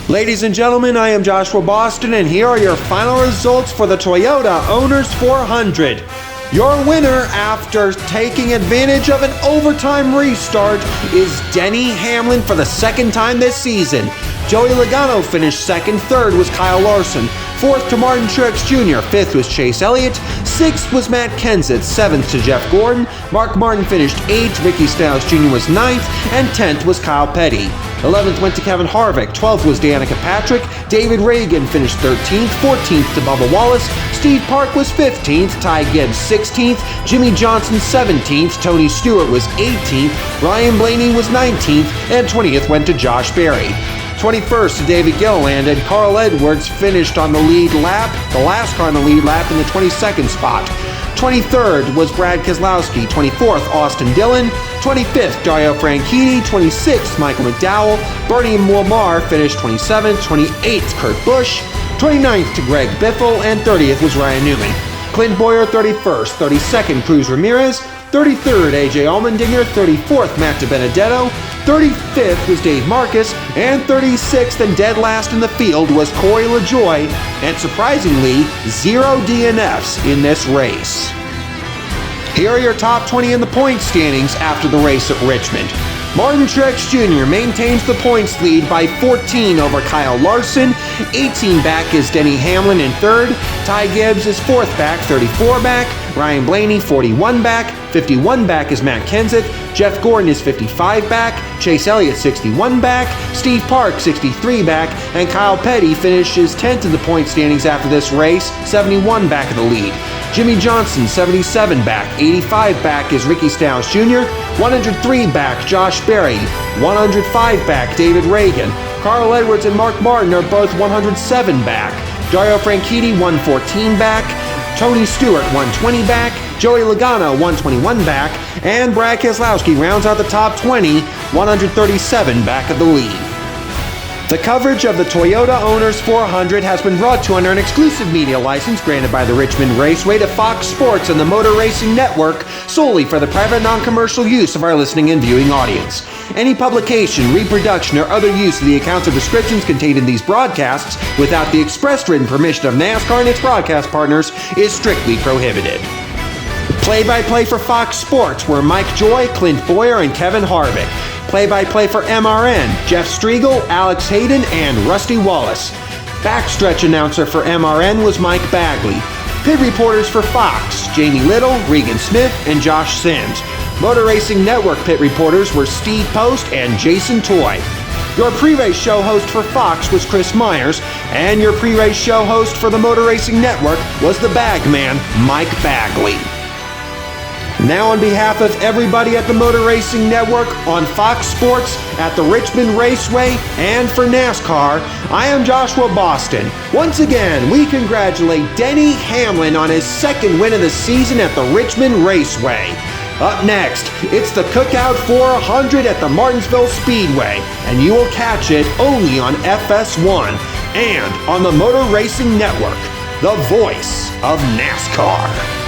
Ladies and gentlemen, I am Joshua Boston, and here are your final results for the Toyota Owners 400. Your winner, after taking advantage of an overtime restart, is Denny Hamlin for the second time this season. Joey Logano finished second, third was Kyle Larson, fourth to Martin Truex Jr., fifth was Chase Elliott, sixth was Matt Kenseth, seventh to Jeff Gordon, Mark Martin finished eighth, Ricky Stenhouse Jr. was ninth, and 10th was Kyle Petty. 11th went to Kevin Harvick, 12th was Danica Patrick, David Reagan finished 13th, 14th to Bubba Wallace, Steve Park was 15th, Ty Gibbs 16th, Jimmy Johnson 17th, Tony Stewart was 18th, Ryan Blaney was 19th, and 20th went to Josh Berry. 21st to David Gilliland, and Carl Edwards finished on the lead lap, the last car on the lead lap, in the 22nd spot. 23rd was Brad Keselowski, 24th Austin Dillon, 25th Dario Franchitti, 26th Michael McDowell, Bernie Wilmar finished 27th, 28th Kurt Busch, 29th to Greg Biffle, and 30th was Ryan Newman. Clint Bowyer 31st, 32nd Cruz Ramirez, 33rd AJ Allmendinger, 34th Matt DiBenedetto, 35th was Dave Marcus, and 36th and dead last in the field was Corey LaJoie, and surprisingly, 0 DNFs in this race. Here are your top 20 in the point standings after the race at Richmond. Martin Truex Jr. maintains the points lead by 14 over Kyle Larson. 18 back is Denny Hamlin in third. Ty Gibbs is fourth back, 34 back. Ryan Blaney, 41 back. 51 back is Matt Kenseth. Jeff Gordon is 55 back. Chase Elliott, 61 back. Steve Park, 63 back. And Kyle Petty finishes 10th in the point standings after this race, 71 back in the lead. Jimmy Johnson, 77 back. 85 back is Ricky Stenhouse Jr. 103 back, Josh Berry. 105 back, David Reagan. Carl Edwards and Mark Martin are both 107 back. Dario Franchitti, 114 back. Tony Stewart, 120 back. Joey Logano, 121 back. And Brad Keselowski rounds out the top 20, 137 back of the lead. The coverage of the Toyota Owners 400 has been brought to you under an exclusive media license granted by the Richmond Raceway to Fox Sports and the Motor Racing Network solely for the private non-commercial use of our listening and viewing audience. Any publication, reproduction, or other use of the accounts or descriptions contained in these broadcasts without the express written permission of NASCAR and its broadcast partners is strictly prohibited. Play-by-play for Fox Sports were Mike Joy, Clint Bowyer, and Kevin Harvick. Play-by-play for MRN, Jeff Striegel, Alex Hayden, and Rusty Wallace. Backstretch announcer for MRN was Mike Bagley. Pit reporters for Fox, Jamie Little, Regan Smith, and Josh Sims. Motor Racing Network pit reporters were Steve Post and Jason Toy. Your pre-race show host for Fox was Chris Myers, and your pre-race show host for the Motor Racing Network was the bagman, Mike Bagley. Now on behalf of everybody at the Motor Racing Network, on Fox Sports, at the Richmond Raceway, and for NASCAR, I am Joshua Boston. Once again, we congratulate Denny Hamlin on his second win of the season at the Richmond Raceway. Up next, it's the Cookout 400 at the Martinsville Speedway, and you will catch it only on FS1 and on the Motor Racing Network, the voice of NASCAR.